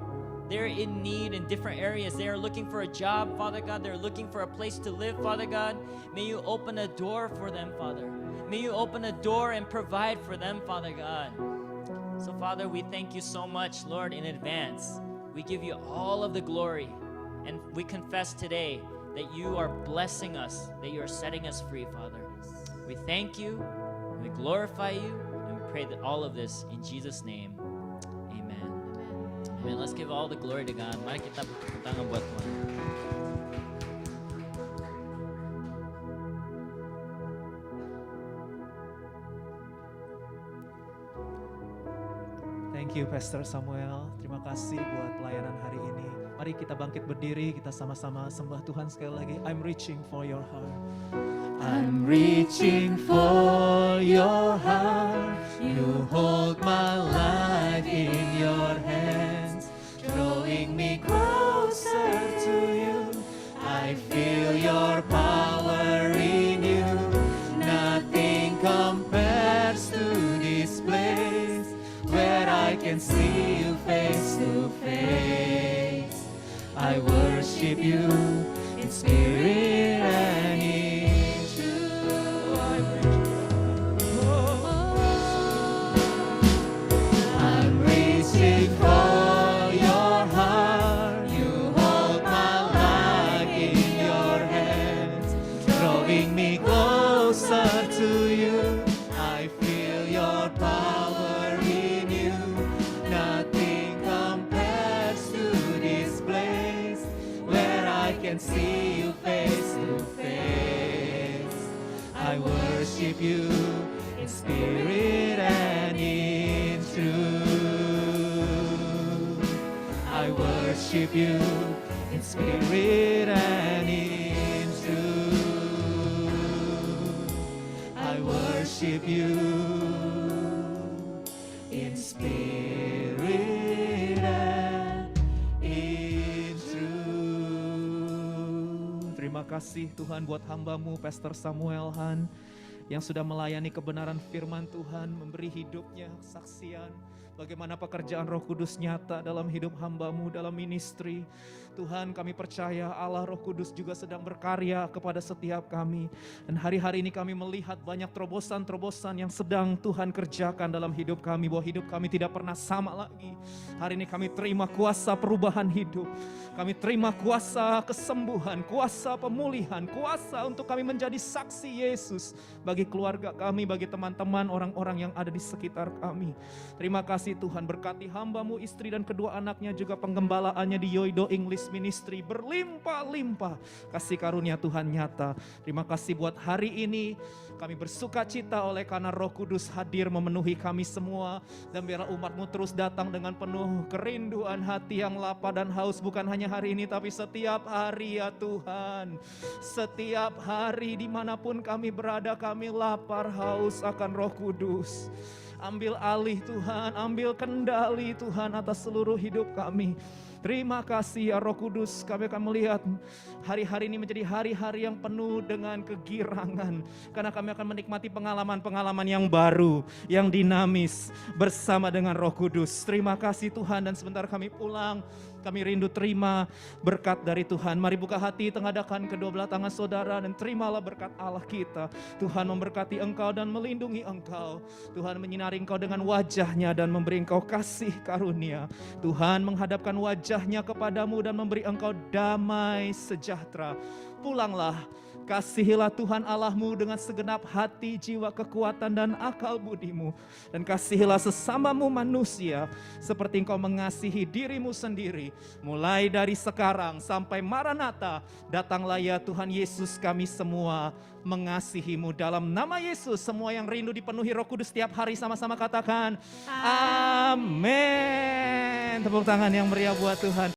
They're in need in different areas. They are looking for a job, Father God. They're looking for a place to live, Father God. May you open a door for them, Father. May you open a door and provide for them, Father God. So, Father, we thank you so much, Lord, in advance. We give you all of the glory. And we confess today that you are blessing us, that you are setting us free, Father. We thank you, we glorify you, and we pray that all of this in Jesus' name. Amen. Amen. Let's give all the glory to God. Mari kita bertepuk tangan buat Tuhan.
Thank you Pastor Samuel. Terima kasih buat pelayanan hari ini. Mari kita bangkit berdiri, kita sama-sama sembah Tuhan sekali lagi. I'm reaching for your heart. I'm reaching for your heart. You hold my life in your hands, drawing me closer to you. I feel your power in you. Nothing compares to this place where I can see you face to face. I worship you in spirit and in truth. drawing me closer to you. I feel your power in you. Nothing compares to this place where I can see you face to face. I worship you in spirit and in truth. I worship you in spirit and in truth. I worship you in spirit and in truth. Terima kasih Tuhan buat hamba-Mu Pastor Samuel Han yang sudah melayani kebenaran firman Tuhan, memberi hidupnya kesaksian bagaimana pekerjaan Roh Kudus nyata dalam hidup hamba-Mu dalam ministry. Tuhan, kami percaya Allah Roh Kudus juga sedang berkarya kepada setiap kami. Dan hari-hari ini kami melihat banyak terobosan-terobosan yang sedang Tuhan kerjakan dalam hidup kami, bahwa hidup kami tidak pernah sama lagi. Hari ini kami terima kuasa perubahan hidup. Kami terima kuasa kesembuhan, kuasa pemulihan, kuasa untuk kami menjadi saksi Yesus bagi keluarga kami, bagi teman-teman, orang-orang yang ada di sekitar kami. Terima kasih Tuhan, berkati hamba-Mu, istri dan kedua anaknya, juga penggembalaannya di Yoido English Ministry berlimpah-limpah. Kasih karunia Tuhan nyata. Terima kasih buat hari ini. Kami bersuka cita oleh karena Roh Kudus hadir memenuhi kami semua. Dan biarlah umat-Mu terus datang dengan penuh kerinduan hati yang lapar dan haus. Bukan hanya hari ini tapi setiap hari ya Tuhan. Setiap hari dimanapun kami berada, kami lapar haus akan Roh Kudus. Ambil alih Tuhan, ambil kendali Tuhan atas seluruh hidup kami. Terima kasih ya Roh Kudus, kami akan melihat hari-hari ini menjadi hari-hari yang penuh dengan kegirangan. Karena kami akan menikmati pengalaman-pengalaman yang baru, yang dinamis bersama dengan Roh Kudus. Terima kasih Tuhan, dan sebentar kami pulang, kami rindu terima berkat dari Tuhan. Mari buka hati, tengadakan kedua belah tangan saudara dan terimalah berkat Allah kita. Tuhan memberkati engkau dan melindungi engkau. Tuhan menyinari engkau dengan wajahnya dan memberi engkau kasih karunia. Tuhan menghadapkan wajahnya kepadamu dan memberi engkau damai sejahtera. Pulanglah, kasihilah Tuhan Allahmu dengan segenap hati, jiwa, kekuatan, dan akal budimu. Dan kasihilah sesamamu manusia seperti engkau mengasihi dirimu sendiri. Mulai dari sekarang sampai Maranatha, datanglah ya Tuhan Yesus, kami semua mengasihimu. Dalam nama Yesus, semua yang rindu dipenuhi Roh Kudus setiap hari sama-sama katakan amin. Tepuk tangan yang meriah buat Tuhan.